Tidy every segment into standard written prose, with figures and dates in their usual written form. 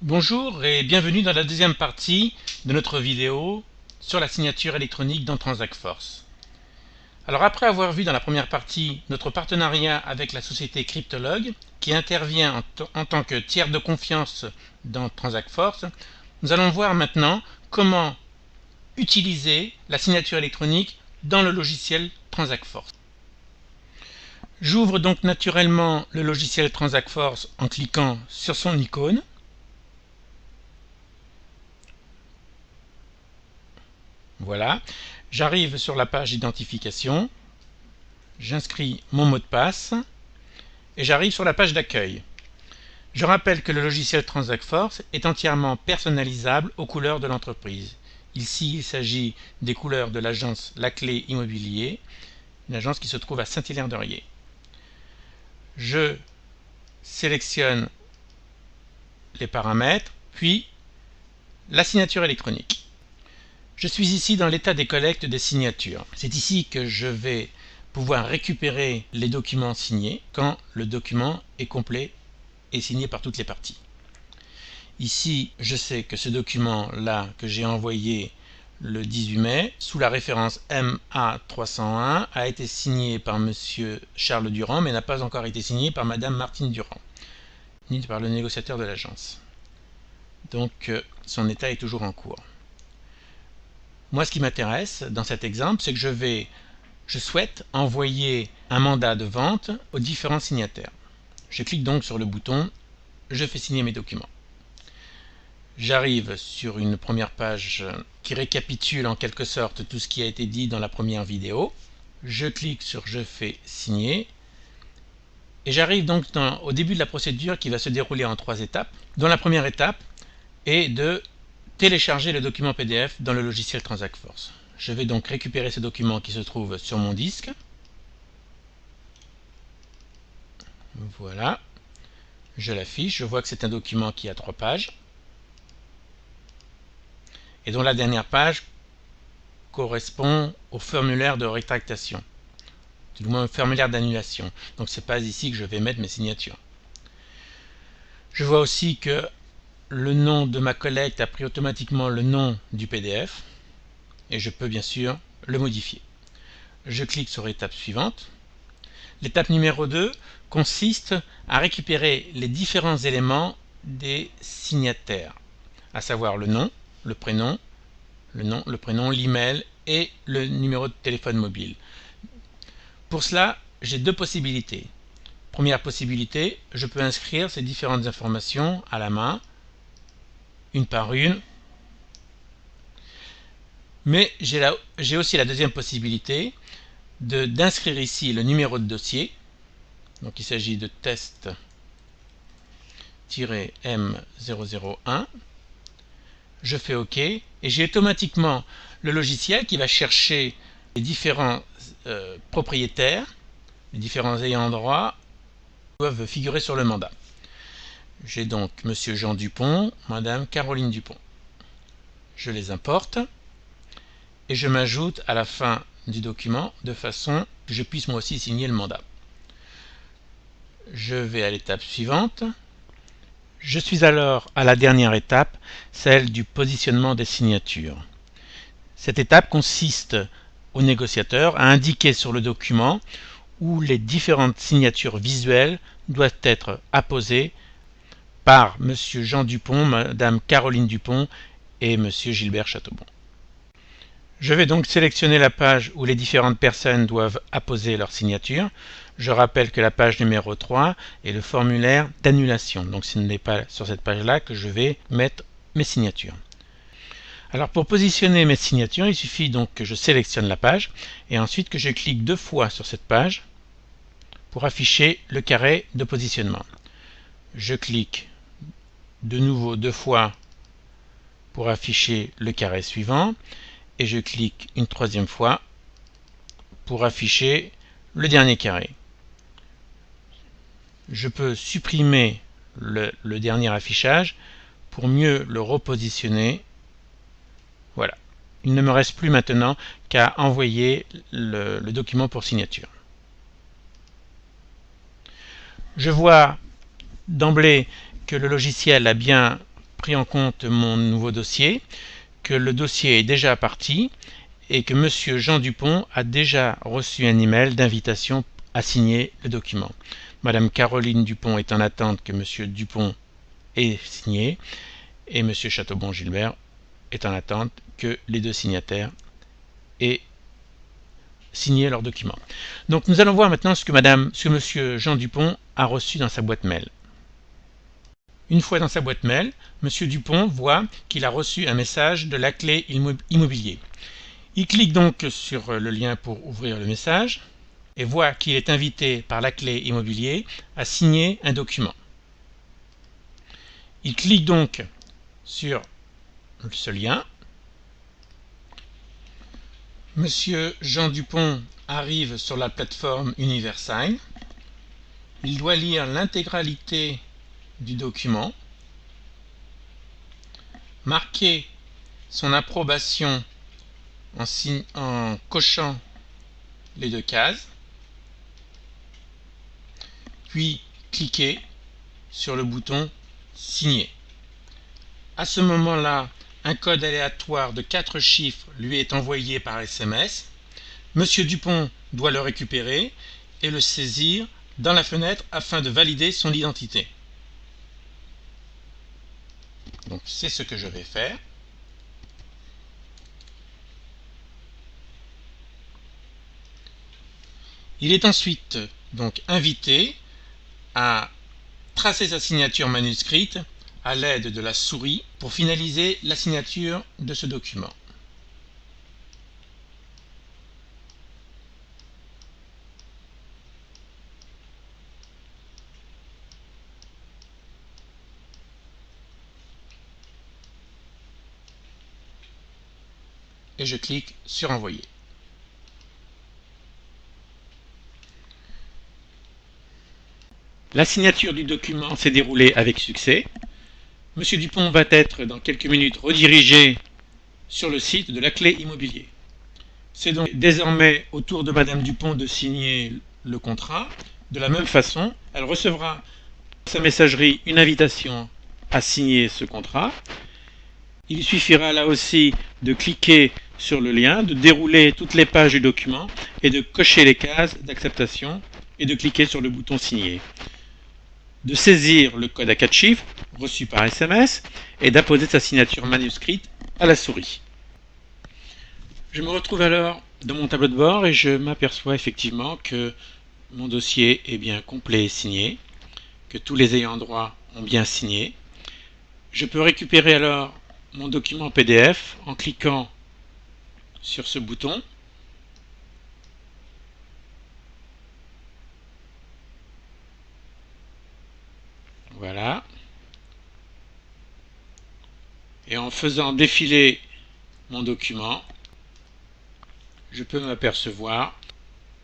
Bonjour et bienvenue dans la deuxième partie de notre vidéo sur la signature électronique dans Transact Force. Alors après avoir vu dans la première partie notre partenariat avec la société Cryptolog qui intervient en tant que tiers de confiance dans Transact Force, nous allons voir maintenant comment utiliser la signature électronique dans le logiciel Transact Force. J'ouvre donc naturellement le logiciel Transact Force en cliquant sur son icône. Voilà, j'arrive sur la page d'identification, j'inscris mon mot de passe et j'arrive sur la page d'accueil. Je rappelle que le logiciel Transact Force est entièrement personnalisable aux couleurs de l'entreprise. Ici, il s'agit des couleurs de l'agence Laclé Immobilier, une agence qui se trouve à Saint-Hilaire-d'Orier. Je sélectionne les paramètres, puis la signature électronique. Je suis ici dans l'état des collectes des signatures. C'est ici que je vais pouvoir récupérer les documents signés quand le document est complet et signé par toutes les parties. Ici, je sais que ce document-là que j'ai envoyé le 18 mai, sous la référence MA301, a été signé par Monsieur Charles Durand, mais n'a pas encore été signé par Madame Martine Durand, ni par le négociateur de l'agence. Donc, son état est toujours en cours. Moi, ce qui m'intéresse dans cet exemple, c'est que je souhaite envoyer un mandat de vente aux différents signataires. Je clique donc sur le bouton « Je fais signer mes documents ». J'arrive sur une première page qui récapitule en quelque sorte tout ce qui a été dit dans la première vidéo. Je clique sur « Je fais signer » et j'arrive donc au début de la procédure qui va se dérouler en 3 étapes, dont la première étape est de télécharger le document PDF dans le logiciel Transact Force. Je vais donc récupérer ce document qui se trouve sur mon disque. Voilà. Je l'affiche. Je vois que c'est un document qui a 3 pages. Et dont la dernière page correspond au formulaire de rétractation. Du moins au formulaire d'annulation. Donc c'est pas ici que je vais mettre mes signatures. Je vois aussi que le nom de ma collecte a pris automatiquement le nom du PDF. Et je peux bien sûr le modifier. Je clique sur l'étape suivante. L'étape numéro 2 consiste à récupérer les différents éléments des signataires, à savoir le nom, le prénom, l'email et le numéro de téléphone mobile. Pour cela, j'ai 2 possibilités. Première possibilité, je peux inscrire ces différentes informations à la main, une par une. Mais j'ai aussi la deuxième possibilité d'inscrire ici le numéro de dossier. Donc il s'agit de test-M001. Je fais OK et j'ai automatiquement le logiciel qui va chercher les différents propriétaires, les différents ayants droit qui doivent figurer sur le mandat. J'ai donc Monsieur Jean Dupont, Madame Caroline Dupont. Je les importe et je m'ajoute à la fin du document de façon que je puisse moi aussi signer le mandat. Je vais à l'étape suivante. Je suis alors à la dernière étape, celle du positionnement des signatures. Cette étape consiste au négociateur à indiquer sur le document où les différentes signatures visuelles doivent être apposées par M. Jean Dupont, Mme Caroline Dupont et M. Gilbert Châteaubon. Je vais donc sélectionner la page où les différentes personnes doivent apposer leur signature. Je rappelle que la page numéro 3 est le formulaire d'annulation. Donc ce n'est pas sur cette page-là que je vais mettre mes signatures. Alors pour positionner mes signatures, il suffit donc que je sélectionne la page et ensuite que je clique 2 fois sur cette page pour afficher le carré de positionnement. Je clique de nouveau 2 fois pour afficher le carré suivant. Et je clique une 3e fois pour afficher le dernier carré. Je peux supprimer le dernier affichage pour mieux le repositionner. Voilà. Il ne me reste plus maintenant qu'à envoyer le document pour signature. Je vois d'emblée que le logiciel a bien pris en compte mon nouveau dossier, que le dossier est déjà parti et que Monsieur Jean Dupont a déjà reçu un email d'invitation à signer le document. Madame Caroline Dupont est en attente que Monsieur Dupont ait signé et Monsieur Chateaubon-Gilbert est en attente que les deux signataires aient signé leur document. Donc nous allons voir maintenant ce que Monsieur Jean Dupont a reçu dans sa boîte mail. Une fois dans sa boîte mail, Monsieur Dupont voit qu'il a reçu un message de la clé immobilier. Il clique donc sur le lien pour ouvrir le message et voit qu'il est invité par la clé immobilier à signer un document. Il clique donc sur ce lien. Monsieur Jean Dupont arrive sur la plateforme Universign. Il doit lire l'intégralité du document, marquer son approbation en cochant les deux cases, puis cliquer sur le bouton signer. À ce moment-là, un code aléatoire de 4 chiffres lui est envoyé par SMS. Monsieur Dupont doit le récupérer et le saisir dans la fenêtre afin de valider son identité. Donc c'est ce que je vais faire. Il est ensuite donc invité à tracer sa signature manuscrite à l'aide de la souris pour finaliser la signature de ce document. Et je clique sur envoyer. La signature du document s'est déroulée avec succès. Monsieur Dupont va être dans quelques minutes redirigé sur le site de la clé immobilier. C'est donc désormais au tour de Madame Dupont de signer le contrat. De la même façon, elle recevra sa messagerie une invitation à signer ce contrat. Il suffira là aussi de cliquer sur le lien, de dérouler toutes les pages du document et de cocher les cases d'acceptation et de cliquer sur le bouton signer. De saisir le code à 4 chiffres reçu par SMS et d'apposer sa signature manuscrite à la souris. Je me retrouve alors dans mon tableau de bord et je m'aperçois effectivement que mon dossier est bien complet et signé, que tous les ayants droit ont bien signé. Je peux récupérer alors mon document PDF en cliquant sur ce bouton. Voilà. Et en faisant défiler mon document, je peux m'apercevoir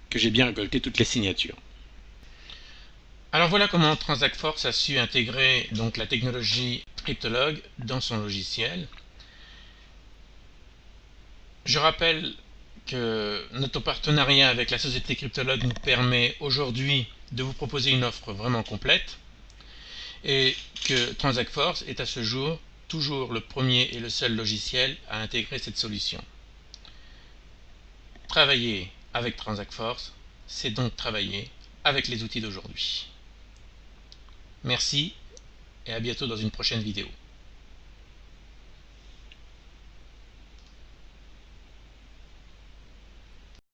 que j'ai bien récolté toutes les signatures. Alors voilà comment Transact Force a su intégrer donc la technologie Cryptologue dans son logiciel. Je rappelle que notre partenariat avec la société Cryptologue nous permet aujourd'hui de vous proposer une offre vraiment complète et que Transact Force est à ce jour toujours le premier et le seul logiciel à intégrer cette solution. Travailler avec Transact Force, c'est donc travailler avec les outils d'aujourd'hui. Merci et à bientôt dans une prochaine vidéo.